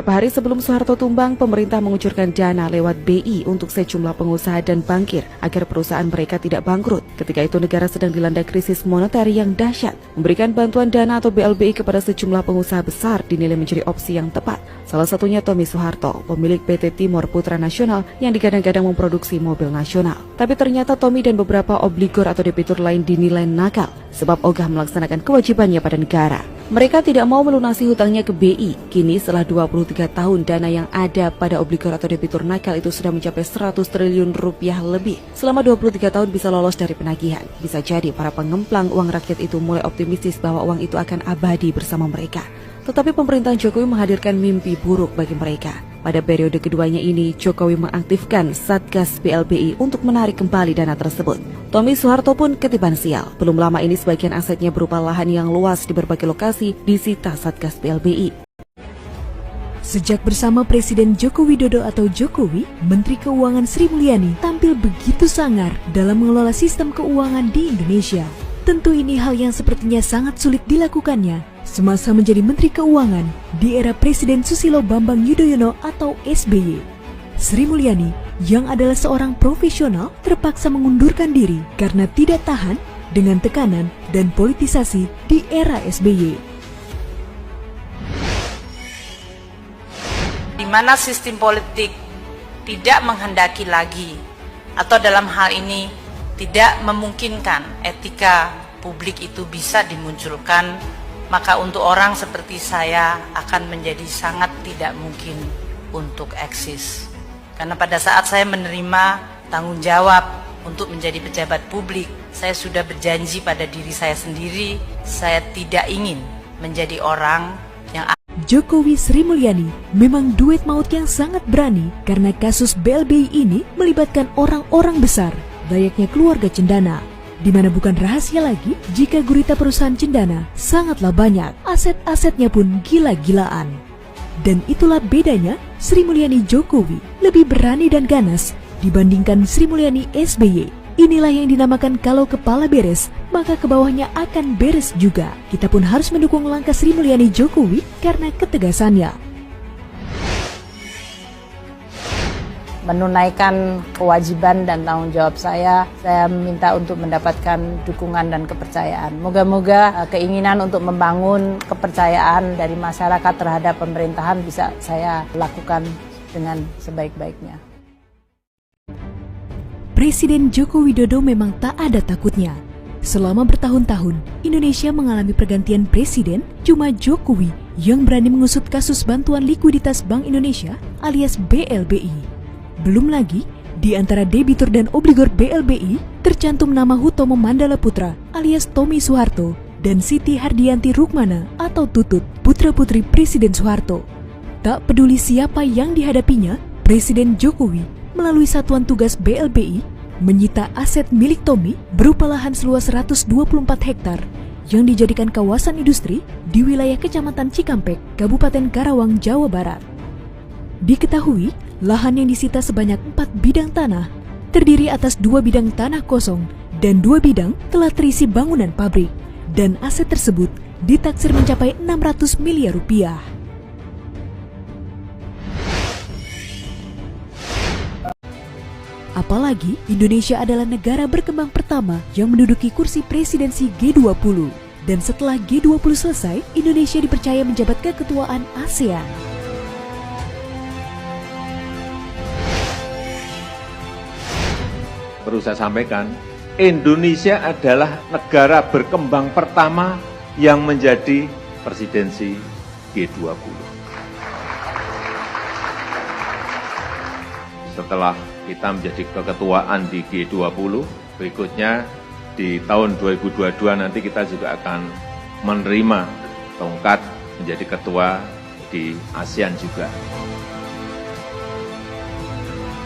Beberapa hari sebelum Soeharto tumbang, pemerintah mengucurkan dana lewat BI untuk sejumlah pengusaha dan bankir agar perusahaan mereka tidak bangkrut. Ketika itu negara sedang dilanda krisis moneter yang dahsyat. Memberikan bantuan dana atau BLBI kepada sejumlah pengusaha besar dinilai menjadi opsi yang tepat. Salah satunya Tommy Soeharto, pemilik PT Timor Putra Nasional yang digadang-gadang memproduksi mobil nasional. Tapi ternyata Tommy dan beberapa obligor atau debitur lain dinilai nakal sebab ogah melaksanakan kewajibannya pada negara. Mereka tidak mau melunasi hutangnya ke BI. Kini setelah 23 tahun dana yang ada pada obligor atau debitur nakal itu sudah mencapai 100 triliun rupiah lebih. Selama 23 tahun bisa lolos dari penagihan. Bisa jadi para pengemplang uang rakyat itu mulai optimistis bahwa uang itu akan abadi bersama mereka. Tetapi pemerintahan Jokowi menghadirkan mimpi buruk bagi mereka. Pada periode keduanya ini, Jokowi mengaktifkan Satgas BLBI untuk menarik kembali dana tersebut. Tommy Soeharto pun ketiban sial. Belum lama ini sebagian asetnya berupa lahan yang luas di berbagai lokasi disita Satgas BLBI. Sejak bersama Presiden Joko Widodo atau Jokowi, Menteri Keuangan Sri Mulyani tampil begitu sangar dalam mengelola sistem keuangan di Indonesia. Tentu ini hal yang sepertinya sangat sulit dilakukannya semasa menjadi Menteri Keuangan di era Presiden Susilo Bambang Yudhoyono atau SBY. Sri Mulyani yang adalah seorang profesional terpaksa mengundurkan diri karena tidak tahan dengan tekanan dan politisasi di era SBY. Di mana sistem politik tidak menghendaki lagi atau dalam hal ini tidak memungkinkan etika publik itu bisa dimunculkan, maka untuk orang seperti saya akan menjadi sangat tidak mungkin untuk eksis. Karena pada saat saya menerima tanggung jawab untuk menjadi pejabat publik, saya sudah berjanji pada diri saya sendiri, saya tidak ingin menjadi orang yang Jokowi Sri Mulyani memang duet maut yang sangat berani karena kasus BLBI ini melibatkan orang-orang besar, layaknya keluarga Cendana. Di mana bukan rahasia lagi jika gurita perusahaan Cendana sangatlah banyak, aset-asetnya pun gila-gilaan. Dan itulah bedanya Sri Mulyani Jokowi lebih berani dan ganas dibandingkan Sri Mulyani SBY. Inilah yang dinamakan kalau kepala beres, maka ke bawahnya akan beres juga. Kita pun harus mendukung langkah Sri Mulyani Jokowi karena ketegasannya. menunaikan kewajiban dan tanggung jawab saya minta untuk mendapatkan dukungan dan kepercayaan. Moga-moga keinginan untuk membangun kepercayaan dari masyarakat terhadap pemerintahan bisa saya lakukan dengan sebaik-baiknya. Presiden Joko Widodo memang tak ada takutnya. Selama bertahun-tahun, Indonesia mengalami pergantian presiden, cuma Jokowi yang berani mengusut kasus bantuan likuiditas Bank Indonesia alias BLBI. Belum lagi, di antara debitur dan obligor BLBI tercantum nama Hutomo Mandala Putra alias Tommy Soeharto dan Siti Hardianti Rukmana atau Tutut, putra-putri Presiden Soeharto. Tak peduli siapa yang dihadapinya, Presiden Jokowi melalui Satuan Tugas BLBI menyita aset milik Tommy berupa lahan seluas 124 hektar yang dijadikan kawasan industri di wilayah Kecamatan Cikampek, Kabupaten Karawang, Jawa Barat. Diketahui, lahan yang disita sebanyak 4 bidang tanah, terdiri atas 2 bidang tanah kosong dan 2 bidang telah terisi bangunan pabrik, dan aset tersebut ditaksir mencapai 600 miliar rupiah. Apalagi, Indonesia adalah negara berkembang pertama yang menduduki kursi presidensi G20. Dan setelah G20 selesai, Indonesia dipercaya menjabat keketuaan ASEAN. Perlu saya sampaikan, Indonesia adalah negara berkembang pertama yang menjadi presidensi G20. Setelah kita menjadi keketuaan di G20, berikutnya di tahun 2022 nanti kita juga akan menerima tongkat menjadi ketua di ASEAN juga.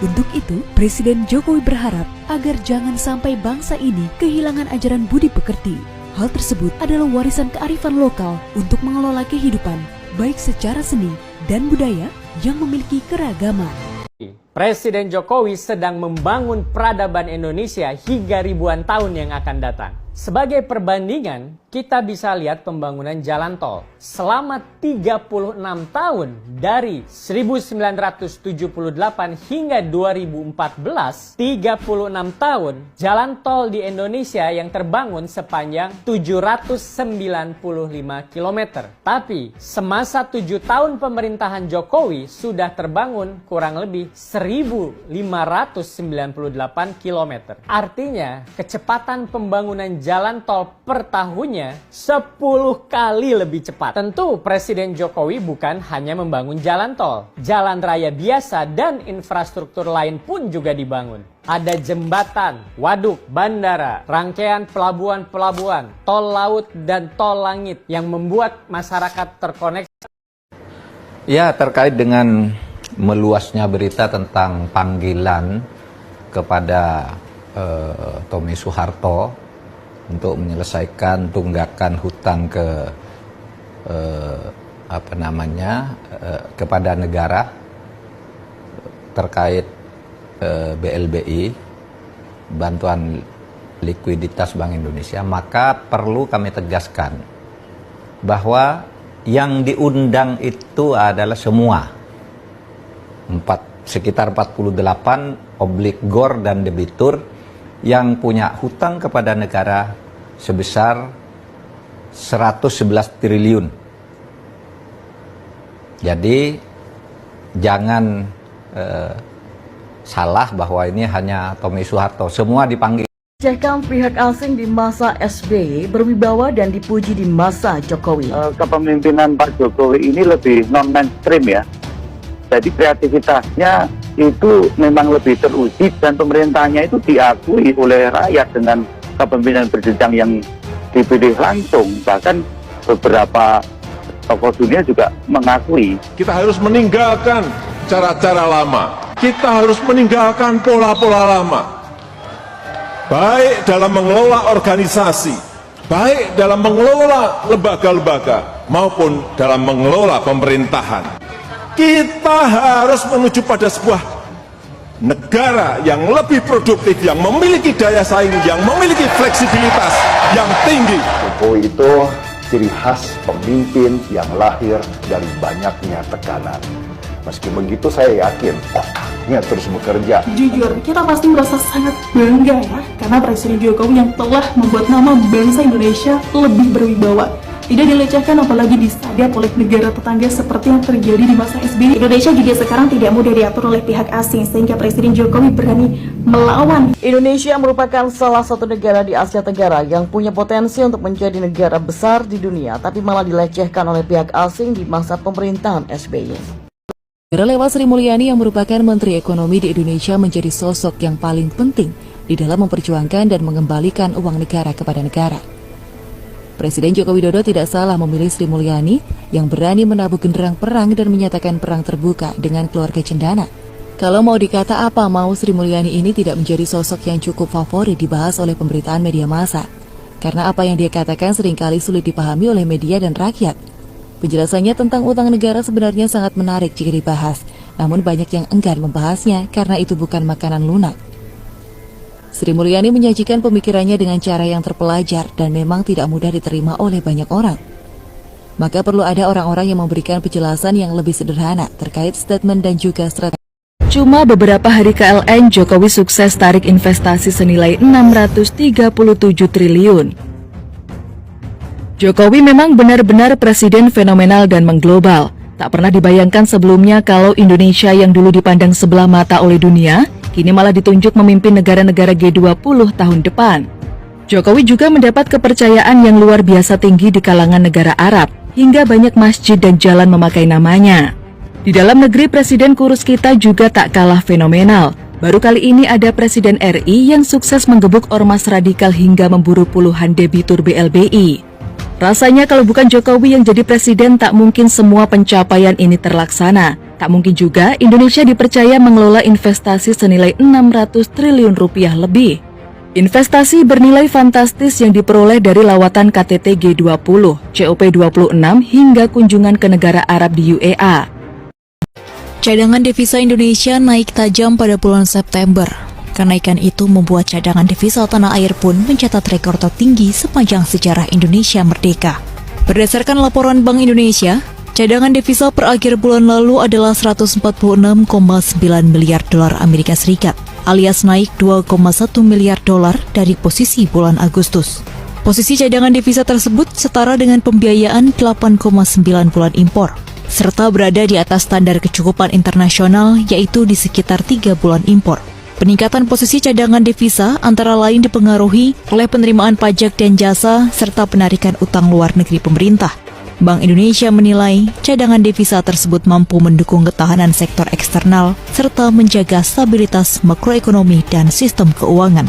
Untuk itu, Presiden Jokowi berharap agar jangan sampai bangsa ini kehilangan ajaran budi pekerti. Hal tersebut adalah warisan kearifan lokal untuk mengelola kehidupan, baik secara seni dan budaya yang memiliki keragaman. Presiden Jokowi sedang membangun peradaban Indonesia hingga ribuan tahun yang akan datang. Sebagai perbandingan, kita bisa lihat pembangunan jalan tol. Selama 36 tahun dari 1978 hingga 2014, 36 tahun jalan tol di Indonesia yang terbangun sepanjang 795 km. Tapi semasa 7 tahun pemerintahan Jokowi sudah terbangun kurang lebih 1.598 km. Artinya kecepatan pembangunan jalan tol per tahunnya 10 kali lebih cepat. Tentu Presiden Jokowi bukan hanya membangun jalan tol. Jalan raya biasa dan infrastruktur lain pun juga dibangun. Ada jembatan, waduk, bandara, rangkaian pelabuhan-pelabuhan, tol laut dan tol langit yang membuat masyarakat terkoneksi. Ya, terkait dengan meluasnya berita tentang panggilan kepada Tommy Soeharto untuk menyelesaikan tunggakan hutang kepada negara terkait BLBI, bantuan likuiditas Bank Indonesia, maka perlu kami tegaskan bahwa yang diundang itu adalah semua sekitar 48 obligor dan debitur yang punya hutang kepada negara sebesar 111 triliun. Jadi jangan salah bahwa ini hanya Tommy Soeharto, semua dipanggil. Cekam pihak asing di masa SBY berwibawa dan dipuji di masa Jokowi. Kepemimpinan Pak Jokowi ini lebih non-mainstream ya. Jadi kreativitasnya itu memang lebih teruji dan pemerintahnya itu diakui oleh rakyat dengan kepemimpinan berjenjang yang dipilih langsung. Bahkan beberapa tokoh dunia juga mengakui. Kita harus meninggalkan cara-cara lama. Kita harus meninggalkan pola-pola lama. Baik dalam mengelola organisasi, baik dalam mengelola lembaga-lembaga, maupun dalam mengelola pemerintahan. Kita harus menuju pada sebuah negara yang lebih produktif, yang memiliki daya saing, yang memiliki fleksibilitas yang tinggi. Jokowi itu ciri khas pemimpin yang lahir dari banyaknya tekanan. Meski begitu saya yakin otaknya terus bekerja. Jujur, kita pasti merasa sangat bangga ya, karena Presiden Jokowi yang telah membuat nama bangsa Indonesia lebih berwibawa. Tidak dilecehkan apalagi disadap oleh negara tetangga seperti yang terjadi di masa SBY. Indonesia juga sekarang tidak mudah diatur oleh pihak asing sehingga Presiden Jokowi berani melawan. Indonesia merupakan salah satu negara di Asia Tenggara yang punya potensi untuk menjadi negara besar di dunia, tapi malah dilecehkan oleh pihak asing di masa pemerintahan SBY. Lewat Sri Mulyani yang merupakan Menteri Ekonomi di Indonesia menjadi sosok yang paling penting di dalam memperjuangkan dan mengembalikan uang negara kepada negara. Presiden Joko Widodo tidak salah memilih Sri Mulyani yang berani menabuh genderang perang dan menyatakan perang terbuka dengan keluarga cendana. Kalau mau dikata apa mau, Sri Mulyani ini tidak menjadi sosok yang cukup favorit dibahas oleh pemberitaan media massa. Karena apa yang dia katakan seringkali sulit dipahami oleh media dan rakyat. Penjelasannya tentang utang negara sebenarnya sangat menarik jika dibahas, namun banyak yang enggan membahasnya karena itu bukan makanan lunak. Sri Mulyani menyajikan pemikirannya dengan cara yang terpelajar dan memang tidak mudah diterima oleh banyak orang. Maka perlu ada orang-orang yang memberikan penjelasan yang lebih sederhana terkait statement dan juga strategi. Cuma beberapa hari KLN, Jokowi sukses tarik investasi senilai 637 triliun. Jokowi memang benar-benar presiden fenomenal dan mengglobal. Tak pernah dibayangkan sebelumnya kalau Indonesia yang dulu dipandang sebelah mata oleh dunia, kini malah ditunjuk memimpin negara-negara G20 tahun depan. Jokowi juga mendapat kepercayaan yang luar biasa tinggi di kalangan negara Arab, hingga banyak masjid dan jalan memakai namanya. Di dalam negeri, Presiden kurus kita juga tak kalah fenomenal. Baru kali ini ada Presiden RI yang sukses menggebuk ormas radikal hingga memburu puluhan debitur BLBI. Rasanya kalau bukan Jokowi yang jadi presiden, tak mungkin semua pencapaian ini terlaksana. Tak mungkin juga Indonesia dipercaya mengelola investasi senilai 600 triliun rupiah lebih. Investasi bernilai fantastis yang diperoleh dari lawatan KTT G20, COP26 hingga kunjungan ke negara Arab di UEA. Cadangan devisa Indonesia naik tajam pada bulan September. Kenaikan itu membuat cadangan devisa tanah air pun mencatat rekor tertinggi sepanjang sejarah Indonesia merdeka. Berdasarkan laporan Bank Indonesia, cadangan devisa per akhir bulan lalu adalah 146,9 miliar dolar Amerika Serikat, alias naik 2,1 miliar dolar dari posisi bulan Agustus. Posisi cadangan devisa tersebut setara dengan pembiayaan 8,9 bulan impor, serta berada di atas standar kecukupan internasional yaitu di sekitar 3 bulan impor. Peningkatan posisi cadangan devisa antara lain dipengaruhi oleh penerimaan pajak dan jasa serta penarikan utang luar negeri pemerintah. Bank Indonesia menilai cadangan devisa tersebut mampu mendukung ketahanan sektor eksternal serta menjaga stabilitas makroekonomi dan sistem keuangan.